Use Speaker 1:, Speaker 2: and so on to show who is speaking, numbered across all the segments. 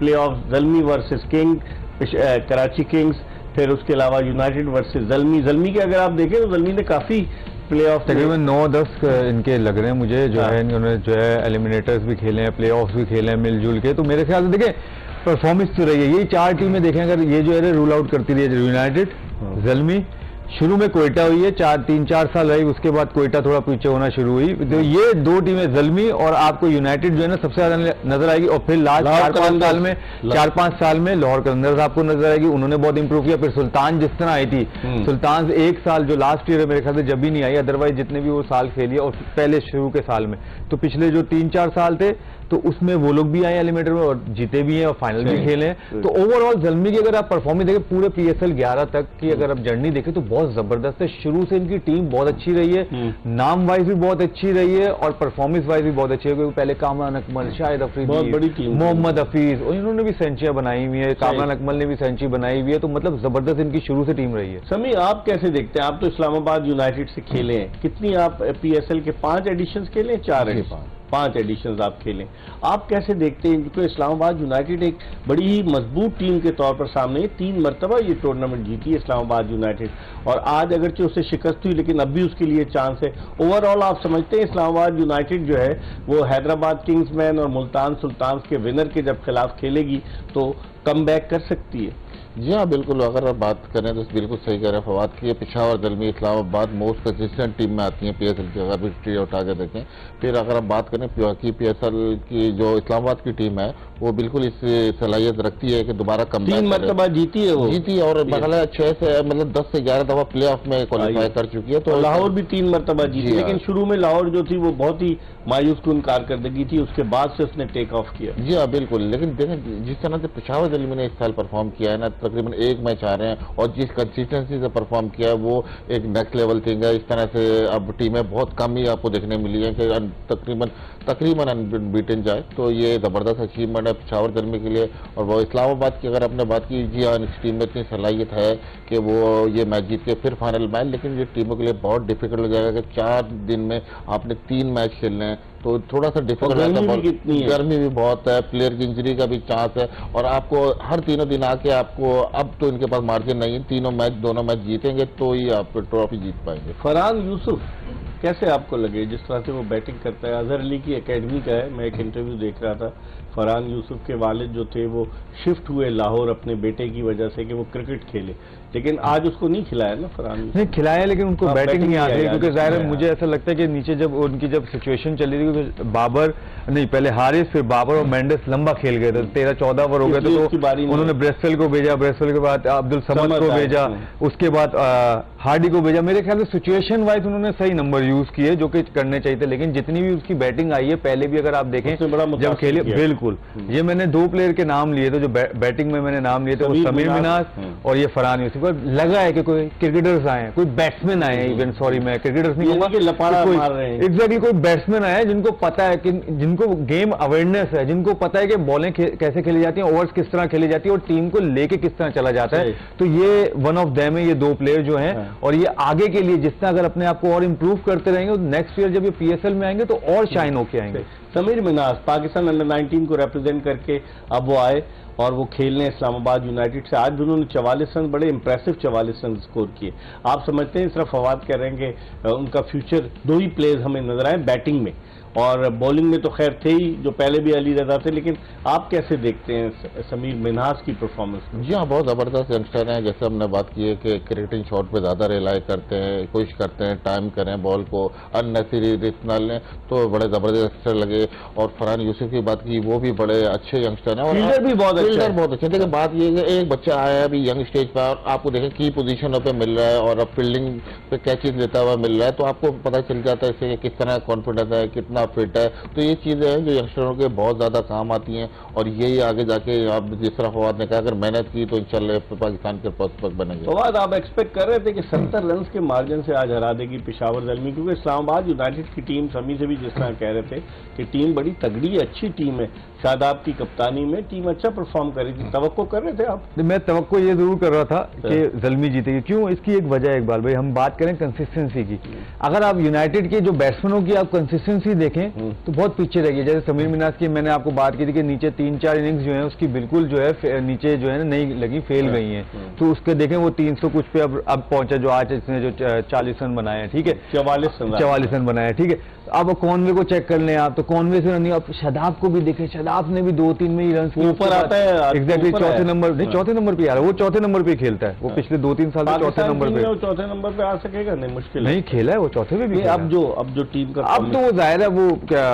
Speaker 1: Play of Zalmi versus king, Karachi Kings, फिर उसके अलावा यूनाइटेड वर्सेस ज़ल्मी के अगर आप देखें तो ज़ल्मी ने काफ़ी प्ले ऑफ
Speaker 2: तकरीबन 9-10 इनके लग रहे हैं मुझे, जो है इन्होंने जो है एलिमिनेटर्स भी खेले हैं, प्ले ऑफ भी खेले हैं मिलजुल के। तो मेरे ख्याल से देखें परफॉर्मेंस तो रही है, यही 4 टीमें देखें अगर ये जो है रूल आउट करती रही है, यूनाइटेड, ज़ल्मी, शुरू में कोयटा हुई है 3-4 साल रही, उसके बाद कोयटा थोड़ा पीछे होना शुरू हुई। तो ये 2 टीमें ज़ल्मी और आपको यूनाइटेड जो है ना सबसे ज्यादा नजर आएगी, और फिर लास्ट 4-5 साल में लाहौर कलंदर्स आपको नजर आएगी, उन्होंने बहुत इंप्रूव किया। फिर सुल्तान जिस तरह आई थी, सुल्तान 1 साल जो लास्ट ईयर है मेरे ख्याल से जब भी नहीं आई, अदरवाइज जितने भी वो साल खेली और पहले शुरू के साल में, तो पिछले जो 3-4 साल थे तो उसमें वो लोग भी आए एलिमिनेटर में और जीते भी हैं और फाइनल भी खेले हैं। तो ओवरऑल ज़ल्मी की अगर आप परफॉर्मेंस देखें पूरे PSL 11 तक की अगर आप जर्नी देखें तो बहुत जबरदस्त है। शुरू से इनकी टीम बहुत अच्छी रही है, नाम वाइज भी बहुत अच्छी रही है और परफॉर्मेंस वाइज भी बहुत अच्छी है, क्योंकि पहले कामरान अकमल, शाहिद अफरीदी, मोहम्मद हफीज और इन्होंने भी सेंचुरियां बनाई हुई है, कामरान अकमल ने भी सेंचुरी बनाई हुई है। तो मतलब जबरदस्त इनकी शुरू से टीम रही है।
Speaker 1: समी, आप कैसे देखते हैं? आप तो इस्लामाबाद यूनाइटेड से खेले हैं, कितनी आप PSL के 5 एडिशंस खेले, 5 एडिशंस आप खेलें, आप कैसे देखते हैं? क्योंकि इस्लामाबाद यूनाइटेड एक बड़ी ही मजबूत टीम के तौर पर सामने 3 मरतबा ये टूर्नामेंट जीती है इस्लामाबाद यूनाइटेड, और आज अगरचे उससे शिकस्त हुई लेकिन अब भी उसके लिए चांस है। ओवरऑल आप समझते हैं इस्लामाबाद यूनाइटेड जो है वो हैदराबाद किंग्समैन और मुल्तान सुल्तान्स के विनर के जब खिलाफ खेलेगी तो कम बैक कर सकती है?
Speaker 3: जी हाँ, बिल्कुल। अगर आप बात करें तो बिल्कुल सही कह रहे हैं फवाद की, Peshawar, Zalmi, Islamabad most consistent team में आती हैं PSL की, अगर भी ट्री उठा के देखें। फिर अगर आप बात करें की PSL की जो इस्लामाबाद की टीम है वो बिल्कुल इस सलाहियत रखती है कि दोबारा कम
Speaker 1: 3 मरतबा जीती है, वो
Speaker 3: जीती और मतलब 6 से मतलब 10 से 11 दफा प्ले ऑफ में क्वालिफाई कर चुकी है। तो
Speaker 1: लाहौर भी 3 मरतबा जीती, लेकिन शुरू में लाहौर जो थी वो बहुत ही मायूस कुन कारकर्दगी थी, उसके बाद से उसने टेक ऑफ किया।
Speaker 3: जी हाँ, बिल्कुल। लेकिन देखें जिस तरह से पेशावर ज़ल्मी ने इस साल परफॉर्म किया है ना, तकरीबन 1 मैच आ रहे हैं और जिस कंसिस्टेंसी से परफॉर्म किया है वो एक नेक्स्ट लेवल थिंग है। इस तरह से अब टीमें बहुत कम ही आपको देखने मिली है कि तकरीबन अनबीटन जाए, तो ये जबरदस्त अचीवमेंट है पेशावर ज़ल्मी के लिए। और वो इस्लामाबाद की अगर आपने बात की, जी हाँ, इस टीम में इतनी सलाहियत है कि वो ये मैच जीत के फिर फाइनल में आए, लेकिन ये टीमों के लिए बहुत डिफिकल्ट हो जाएगा कि 4 दिन में आपने 3 मैच खेलने हैं, तो थोड़ा सा डिफिकल्ट है। गर्मी भी बहुत है, प्लेयर की इंजरी का भी चांस है, और आपको हर तीनों दिन आके आपको, अब तो इनके पास मार्जिन नहीं है, दोनों मैच जीतेंगे तो ही आप ट्रॉफी जीत पाएंगे।
Speaker 1: फरहान यूसुफ कैसे आपको लगे जिस तरह से वो बैटिंग करता है? अजहर अली की एकेडमी का है, मैं एक इंटरव्यू देख रहा था, फरहान यूसुफ के वालिद जो थे वो शिफ्ट हुए लाहौर अपने बेटे की वजह से कि वो क्रिकेट खेले, लेकिन आज उसको नहीं खिलाया ना फरहान?
Speaker 2: नहीं खिलाया, लेकिन उनको बैटिंग नहीं आती, क्योंकि जाहिर है मुझे ऐसा लगता है कि नीचे जब उनकी सिचुएशन चली थी, क्योंकि बाबर नहीं, पहले हारिस फिर बाबर और मेंडिस लंबा खेल गए थे, 13-14 ओवर हो गए थे, तो उन्होंने ब्रेसवेल को भेजा, ब्रेसवेल के बाद अब्दुल समद को भेजा, उसके बाद हार्डी को भेजा। मेरे ख्याल से सिचुएशन वाइज उन्होंने सही नंबर यूज किए जो कि करने चाहिए थे, लेकिन जितनी भी उसकी बैटिंग आई है पहले भी अगर आप देखें जब खेले, बिल्कुल ये मैंने 2 प्लेयर के नाम लिए थे जो बैटिंग में मैंने नाम लिए थे, वो समीर मिनाज और ये फरहान यूसुफ। लगा है कि कोई क्रिकेटर्स आए हैं, कोई बैट्समैन आए हैं, इवन सॉरी मैं क्रिकेटर्स नहीं कहूंगा, एग्जैक्टली कोई बैट्समैन आए जिनको पता है कि जिनको गेम अवेयरनेस है, जिनको पता है कि बॉलें कैसे खेली जाती हैं, ओवर्स किस तरह खेली जाती है और टीम को लेके किस तरह चला जाता है। तो ये वन ऑफ देम है, ये 2 प्लेयर जो हैं, और ये आगे के लिए जिस तरह अगर अपने आप को और इंप्रूव करते रहेंगे तो नेक्स्ट ईयर जब ये PSL में आएंगे तो और शाइन होके आएंगे।
Speaker 1: समीर मिनाज पाकिस्तान अंडर 19 को रिप्रेजेंट करके अब वो आए और वो खेलने इस्लामाबाद यूनाइटेड से, आज उन्होंने 44 रन, बड़े इंप्रेसिव 44 रन स्कोर किए। आप समझते हैं, इस तरह फवाद कह रहे हैं कि उनका फ्यूचर 2 ही प्लेयर्स हमें नजर आए बैटिंग में, और बॉलिंग में तो खैर थे ही जो पहले भी अली रजा थे, लेकिन आप कैसे देखते हैं समीर मिन्हाज की परफॉर्मेंस?
Speaker 3: जी हाँ, बहुत ज़बरदस्त यंगस्टर हैं। जैसे हमने बात की है कि क्रिकेटिंग शॉट पे ज़्यादा रिलाई करते हैं, कोशिश करते हैं टाइम करें बॉल को, अननेसेसरी रिस्क न लें, तो बड़े ज़बरदस्त यंगस्टर लगे। और फरहान यूसुफ की बात की, वो भी बड़े अच्छे यंगस्टर हैं और
Speaker 1: फील्डर भी बहुत
Speaker 3: अच्छे। लेकिन बात ये है कि एक बच्चा आया है अभी यंग स्टेज पर और आपको देखें की पोजीशनों पे मिल रहा है और अब फील्डिंग पे कैचेज लेता हुआ मिल रहा है, तो आपको पता चल जाता है इससे किस तरह कॉन्फिडेंस है, कितना फिट है। तो ये चीजें हैं जो यंगस्टरों के बहुत ज्यादा काम आती हैं, और यही आगे जाके आप जिस तरह फवाद ने कहा अगर मेहनत की तो इंशाल्लाह पाकिस्तान के प्रोस्पेक्ट बनेंगे।
Speaker 1: फवाद, आप एक्सपेक्ट कर रहे थे कि 70 रन के मार्जिन से आज हरा देगी पेशावर ज़ल्मी? क्योंकि इस्लामाबाद यूनाइटेड की टीम, समी से भी जिस तरह कह रहे थे कि टीम बड़ी तगड़ी अच्छी टीम है, शादाब की कप्तानी में टीम अच्छा परफॉर्म कर रही थी, तवक्को कर रहे थे आप?
Speaker 2: मैं तवक्को ये जरूर कर रहा था कि ज़ल्मी जीतेगी। क्यों? इसकी एक वजह है इकबाल भाई, हम बात करें कंसिस्टेंसी की। अगर आप यूनाइटेड के जो बैट्समैनों की आप कंसिस्टेंसी देखें तो बहुत पीछे रह गई। जैसे समीर मिनाज की मैंने आपको बात की थी कि नीचे 3-4 इनिंग्स जो है उसकी बिल्कुल जो है नीचे जो है ना नहीं लगी, फेल गई हैं। तो उसके देखें वो 300 कुछ पे अब पहुंचा, जो आज इसने जो 40 रन बनाए हैं, ठीक है, 44 रन बनाए, ठीक है। अब कॉनवे को चेक कर लें आप, तो कॉनवे से रन नहीं। अब शादाब को भी देखें, शादाब ने भी 2-3 में ही रन
Speaker 1: ऊपर आता है,
Speaker 2: एग्जैक्टली चौथे नंबर, नहीं चौथे नंबर पे आ रहा है वो, चौथे नंबर पे खेलता है वो। पिछले 2-3 साल से चौथे नंबर पे,
Speaker 1: चौथे नंबर पे आ सकेगा? नहीं, मुश्किल
Speaker 2: नहीं खेला है वो, चौथे पे भी।
Speaker 1: अब जो टीम का,
Speaker 2: अब तो वो जाहिर है वो क्या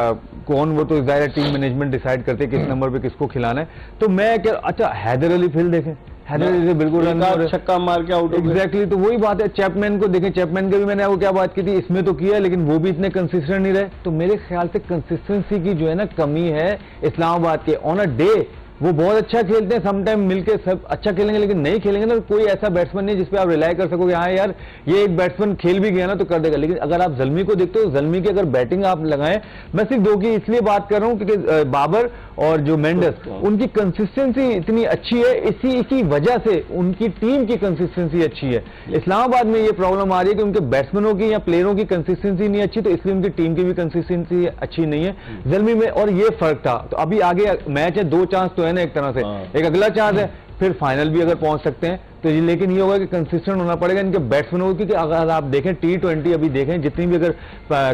Speaker 2: कौन, वो तो जाहिर है टीम मैनेजमेंट डिसाइड करते हैं किस नंबर पे किसको खिलाना है। तो मैं क्या, अच्छा हैदर अली फिल देखें, हैदर अली से बिल्कुल रन,
Speaker 1: छक्का मार के आउट।
Speaker 2: एग्जैक्टली, तो वही बात है। चैपमैन को देखें, चैपमैन के भी मैंने आपको क्या बात की थी, इसमें तो किया लेकिन वो भी इतने कंसिस्टेंट नहीं रहे। तो मेरे ख्याल से कंसिस्टेंसी की जो है ना कमी है इस्लामाबाद के। ऑन अ डे वो बहुत अच्छा खेलते हैं, समटाइम मिलके सब अच्छा खेलेंगे, लेकिन नहीं खेलेंगे ना, कोई ऐसा बैट्समैन नहीं जिस पे आप रिलाई कर सकोगे हाँ यार ये एक बैट्समैन खेल भी गया ना तो कर देगा। लेकिन अगर आप ज़ल्मी को देखते हो, ज़ल्मी की अगर बैटिंग आप लगाएं, मैं सिर्फ दो की इसलिए बात कर रहा हूं क्योंकि बाबर और जो मेंडस, उनकी कंसिस्टेंसी इतनी अच्छी है, इसी की वजह से उनकी टीम की कंसिस्टेंसी अच्छी है। इस्लामाबाद में ये प्रॉब्लम आ रही है कि उनके बैट्समैनों की या प्लेयरों की कंसिस्टेंसी नहीं अच्छी, तो इसलिए उनकी टीम की भी कंसिस्टेंसी अच्छी नहीं है ज़ल्मी में, और ये फर्क था। तो अभी आगे मैच है, 2 चांस तो है ना एक तरह से, एक अगला चांस है, फिर फाइनल भी अगर पहुंच सकते हैं तो ये, लेकिन ये होगा कि कंसिस्टेंट होना पड़ेगा इनके बैट्समैनों को। क्योंकि अगर आप देखें T20 अभी देखें, जितनी भी अगर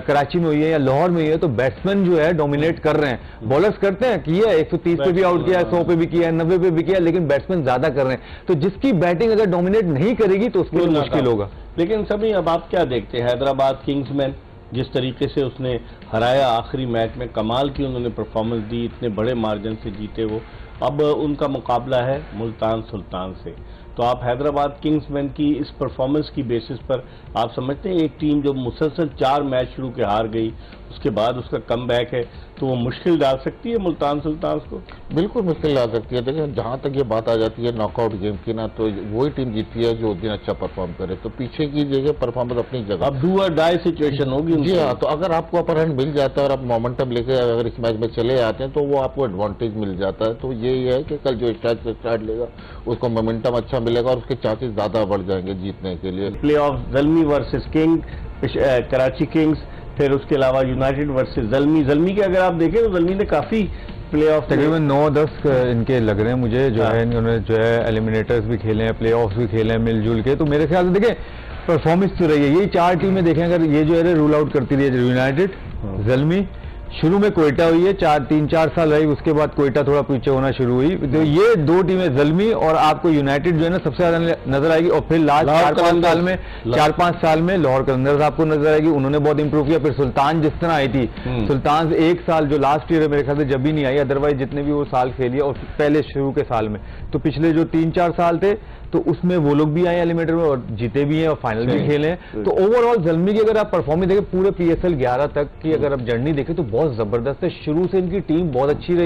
Speaker 2: कराची में हुई है या लाहौर में हुई है, तो बैट्समैन जो है डोमिनेट कर रहे हैं। बॉलर्स करते हैं, किया 130 पे भी आउट किया है, 100 पे भी किया है, 90 पे भी किया है, लेकिन बैट्समैन ज्यादा कर रहे हैं। तो जिसकी बैटिंग अगर डोमिनेट नहीं करेगी तो उसके लिए मुश्किल होगा।
Speaker 1: लेकिन सभी अब आप क्या देखते हैं, हैदराबाद किंग्समैन जिस तरीके से उसने हराया आखिरी मैच में, कमाल की उन्होंने परफॉर्मेंस दी, इतने बड़े मार्जिन से जीते वो। अब उनका मुकाबला है मुल्तान सुल्तान से। तो आप हैदराबाद किंग्समैन की इस परफॉर्मेंस की बेसिस पर आप समझते हैं एक टीम जो मुसलसल 4 मैच शुरू के हार गई, उसके बाद उसका कमबैक है, तो वो मुश्किल डाल सकती है मुल्तान सुल्तान को?
Speaker 3: बिल्कुल मुश्किल डाल सकती है। देखिए जहां तक ये बात आ जाती है नॉकआउट गेम की ना, तो वही टीम जीतती है जो उस दिन अच्छा परफॉर्म करे। तो पीछे की जगह परफॉर्मेंस अपनी जगह,
Speaker 1: अब डू और डाई सिचुएशन होगी।
Speaker 3: जी हाँ, तो अगर आपको अपर हैंड मिल जाता है और आप मोमेंटम लेके अगर इस मैच में चले आते हैं तो वो आपको एडवांटेज मिल जाता है। तो यही है कि कल जो स्टार्ट लेगा उसको मोमेंटम अच्छा मिलेगा और उसके चांसेस ज्यादा बढ़ जाएंगे जीतने के लिए।
Speaker 1: Play of Zalmi versus king, Karachi Kings, फिर उसके अलावा यूनाइटेड वर्सेस ज़ल्मी के अगर आप देखें तो ज़ल्मी ने काफी प्ले ऑफ
Speaker 2: तकरीबन 9-10 इनके लग रहे हैं मुझे, जो है इन्होंने जो है एलिमिनेटर्स भी खेले हैं, प्ले ऑफ भी खेले हैं मिलजुल के। तो मेरे ख्याल से देखें परफॉर्मेंस तो रही है, यही 4 टीमें देखें अगर ये जो है रूल आउट करती रही है, यूनाइटेड, ज़ल्मी, शुरू में कोयटा हुई है, 3-4 साल रही, उसके बाद कोयटा थोड़ा पीछे होना शुरू हुई। तो ये 2 टीमें ज़ल्मी और आपको यूनाइटेड जो है ना सबसे ज्यादा नजर आएगी। और फिर लास्ट 4-5 साल में लाहौर कलंदर्स आपको नजर आएगी, उन्होंने बहुत इंप्रूव किया। फिर सुल्तान जिस तरह आई थी, सुल्तान 1 साल जो लास्ट ईयर है मेरे ख्याल से जब भी नहीं आई, अदरवाइज जितने भी वो साल खेली और पहले शुरू के साल में, तो पिछले जो 3-4 साल थे तो उसमें वो लोग भी आए एलिमिनेटर में और जीते भी हैं और फाइनल भी खेले हैं। तो ओवरऑल ज़ल्मी की अगर आप परफॉर्मेंस देखें पूरे PSL 11 तक की अगर आप जर्नी देखें तो बहुत जबरदस्त है। शुरू से इनकी टीम बहुत अच्छी रही।